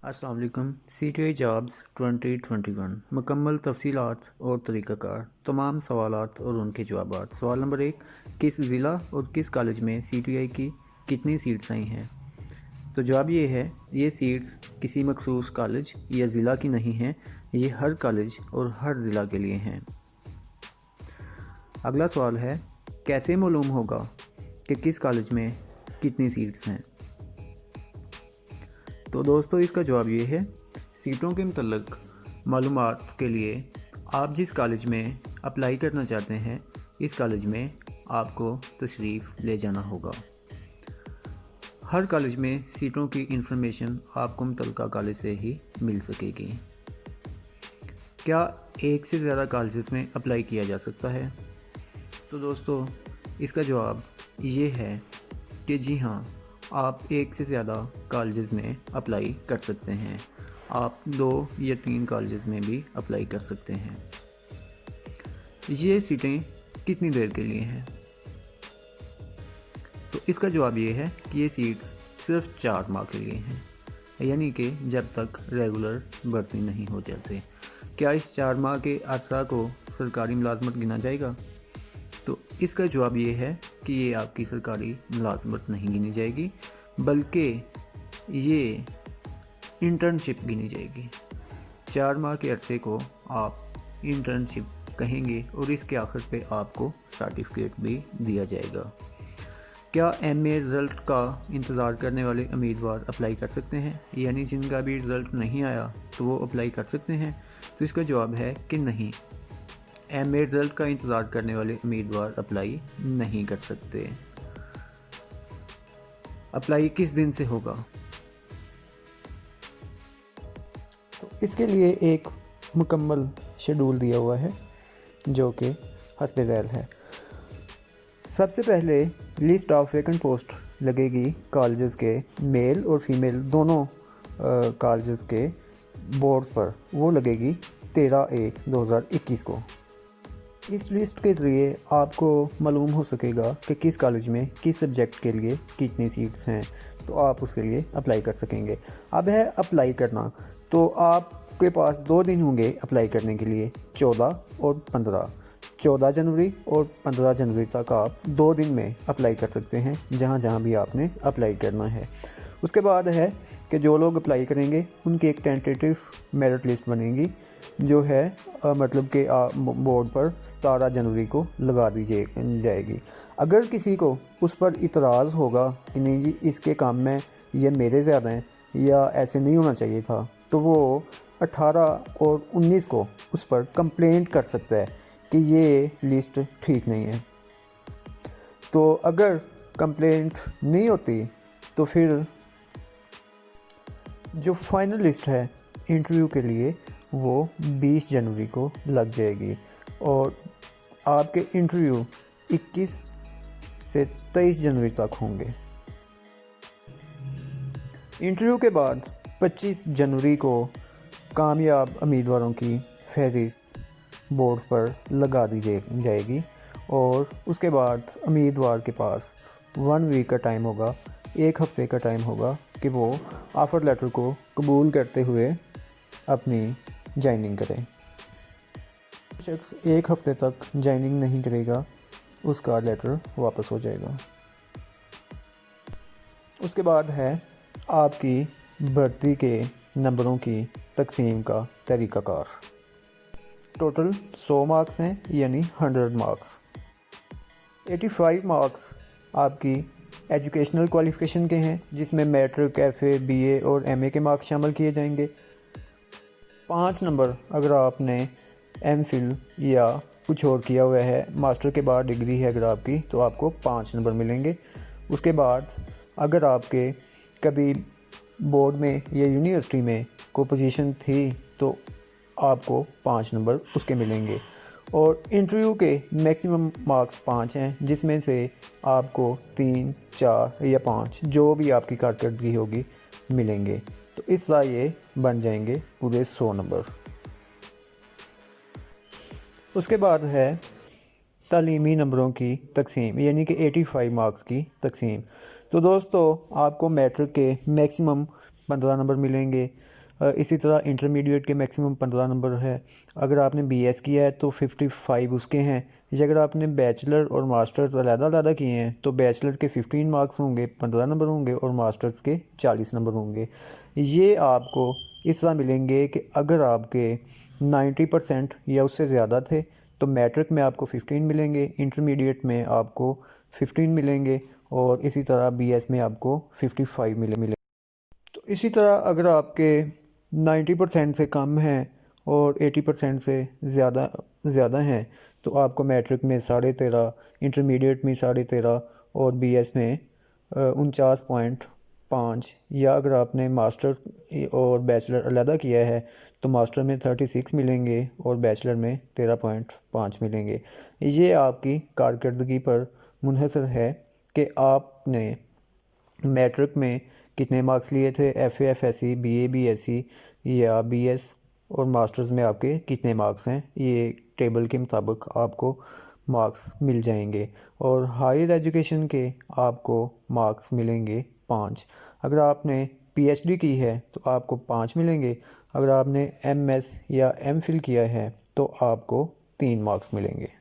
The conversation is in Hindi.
अस्सलाम वालेकुम। CTI जॉब्स 2021 मुकम्मल तफसीलात और तरीक़ाकार, तमाम सवालात और उनके जवाबात। सवाल नंबर 1, किस ज़िला और किस कॉलेज में CTI की कितनी सीट्स आई हैं? तो जवाब ये है, ये सीट्स किसी मखसूस कॉलेज या ज़िला की नहीं हैं, ये हर कॉलेज और हर ज़िला के लिए हैं। अगला सवाल है, कैसे मालूम होगा कि किस कॉलेज में कितनी सीट्स हैं? तो दोस्तों, इसका जवाब ये है, सीटों के मतलब मालूमात के लिए आप जिस कॉलेज में अप्लाई करना चाहते हैं, इस कॉलेज में आपको तशरीफ़ ले जाना होगा। हर कॉलेज में सीटों की इंफॉर्मेशन आपको मुतल्लिका कॉलेज से ही मिल सकेगी। क्या एक से ज़्यादा कॉलेजेस में अप्लाई किया जा सकता है? तो दोस्तों, इसका जवाब ये है कि जी हाँ, आप एक से ज़्यादा कॉलेजेस में अप्लाई कर सकते हैं। आप 2 या 3 कॉलेजेस में भी अप्लाई कर सकते हैं। ये सीटें कितनी देर के लिए हैं? तो इसका जवाब ये है कि ये सीट्स सिर्फ 4 माह के लिए हैं, यानी कि जब तक रेगुलर भर्ती नहीं हो जाते। क्या इस 4 माह के अरसा को सरकारी मुलाजमत गिना जाएगा? तो इसका जवाब ये है कि ये आपकी सरकारी मुलाजमत नहीं गिनी जाएगी, बल्कि ये इंटर्नशिप गिनी जाएगी। 4 माह के अरसे को आप इंटर्नशिप कहेंगे और इसके आखिर पे आपको सर्टिफिकेट भी दिया जाएगा। क्या MA रिज़ल्ट का इंतज़ार करने वाले उम्मीदवार अप्लाई कर सकते हैं, यानी जिनका भी रिज़ल्ट नहीं आया तो वो अप्लाई कर सकते हैं? तो इसका जवाब है कि नहीं, MA रिज़ल्ट का इंतज़ार करने वाले उम्मीदवार अप्लाई नहीं कर सकते। अप्लाई किस दिन से होगा? तो इसके लिए एक मुकम्मल शेड्यूल दिया हुआ है जो कि हस्बे ज़ैल है। सबसे पहले लिस्ट ऑफ वैकेंट पोस्ट लगेगी कॉलेजेस के, मेल और फीमेल दोनों कॉलेजेस के बोर्ड्स पर। वो लगेगी 13/1/2021 को। इस लिस्ट के ज़रिए आपको मालूम हो सकेगा कि किस कॉलेज में किस सब्जेक्ट के लिए कितनी सीट्स हैं, तो आप उसके लिए अप्लाई कर सकेंगे। अब है अप्लाई करना, तो आपके पास 2 दिन होंगे अप्लाई करने के लिए, 14 और 15। 14 जनवरी और 15 जनवरी तक आप 2 दिन में अप्लाई कर सकते हैं, जहाँ जहाँ भी आपने अप्लाई करना है। उसके बाद है कि जो लोग अप्लाई करेंगे उनकी एक टेंटेटिव मेरिट लिस्ट बनेगी, जो है मतलब कि बोर्ड पर 17 जनवरी को लगा दी जाएगी। अगर किसी को उस पर इतराज़ होगा कि नहीं जी, इसके काम में ये मेरे ज़्यादा हैं या ऐसे नहीं होना चाहिए था, तो वो 18 और 19 को उस पर कंप्लेंट कर सकता है कि ये लिस्ट ठीक नहीं है। तो अगर कंप्लेंट नहीं होती तो फिर जो फाइनल लिस्ट है इंटरव्यू के लिए वो 20 जनवरी को लग जाएगी और आपके इंटरव्यू 21 से 23 जनवरी तक होंगे। इंटरव्यू के बाद 25 जनवरी को कामयाब उम्मीदवारों की फहरिस्त बोर्ड्स पर लगा दी जाएगी और उसके बाद उम्मीदवार के पास 1 वीक का टाइम होगा, 1 हफ़्ते का टाइम होगा कि वो ऑफ़र लेटर को कबूल करते हुए अपनी ज्वाइनिंग करें। शख्स 1 हफ़्ते तक ज्वाइनिंग नहीं करेगा, उसका लेटर वापस हो जाएगा। उसके बाद है आपकी भर्ती के नंबरों की तकसीम का तरीक़ाकार। टोटल 100 मार्क्स हैं, यानी 100 मार्क्स। 85 मार्क्स आपकी एजुकेशनल क्वालिफ़िकेशन के हैं, जिसमें मैट्रिक, FA, BA और MA के मार्क्स शामिल किए जाएंगे। 5 नंबर अगर आपने MPhil या कुछ और किया हुआ है, मास्टर के बाद डिग्री है अगर आपकी, तो आपको 5 नंबर मिलेंगे। उसके बाद अगर आपके कभी बोर्ड में या यूनिवर्सिटी में कोई पोजीशन थी तो आपको 5 नंबर उसके मिलेंगे। और इंटरव्यू के मैक्सिमम मार्क्स 5 हैं, जिसमें से आपको 3, 4 या 5 जो भी आपकी कारकर्दगी होगी मिलेंगे। तो इस तरह ये बन जाएंगे पूरे 100 नंबर। उसके बाद है तालीमी नंबरों की तकसीम, यानी कि 85 मार्क्स की तकसीम। तो दोस्तों, आपको मैट्रिक के मैक्सिमम 15 नंबर मिलेंगे। इसी तरह इंटरमीडिएट के मैक्सिमम 15 नंबर है। अगर आपने बीएस किया है तो 55 उसके हैं। या अगर आपने बैचलर और मास्टर्स अलग किए हैं तो बैचलर के 15 मार्क्स होंगे, 15 नंबर होंगे, और मास्टर्स के 40 नंबर होंगे। ये आपको इस तरह मिलेंगे कि अगर आपके 90% या उससे ज़्यादा थे तो मैट्रिक में आपको 15 मिलेंगे, इंटरमीडिएट में आपको 15 मिलेंगे, और इसी तरह बीएस में आपको 55 मिले। तो इसी तरह अगर आपके 90% से कम हैं और 80% से ज़्यादा ज़्यादा हैं तो आपको मैट्रिक में 13.5, इंटरमीडिएट में 13.5, और बीएस में 49.5, या अगर आपने मास्टर और बैचलर अलग किया है तो मास्टर में 36 मिलेंगे और बैचलर में 13.5 मिलेंगे। ये आपकी कारकर्दगी पर मुनहसर है कि आपने मैट्रिक में कितने मार्क्स लिए थे, F A F S C, B A B S C या बी एस, और मास्टर्स में आपके कितने मार्क्स हैं। ये टेबल के मुताबिक आपको मार्क्स मिल जाएंगे। और हायर एजुकेशन के आपको मार्क्स मिलेंगे 5। अगर आपने पीएचडी की है तो आपको 5 मिलेंगे। अगर आपने एमएस या एमफिल किया है तो आपको 3 मार्क्स मिलेंगे।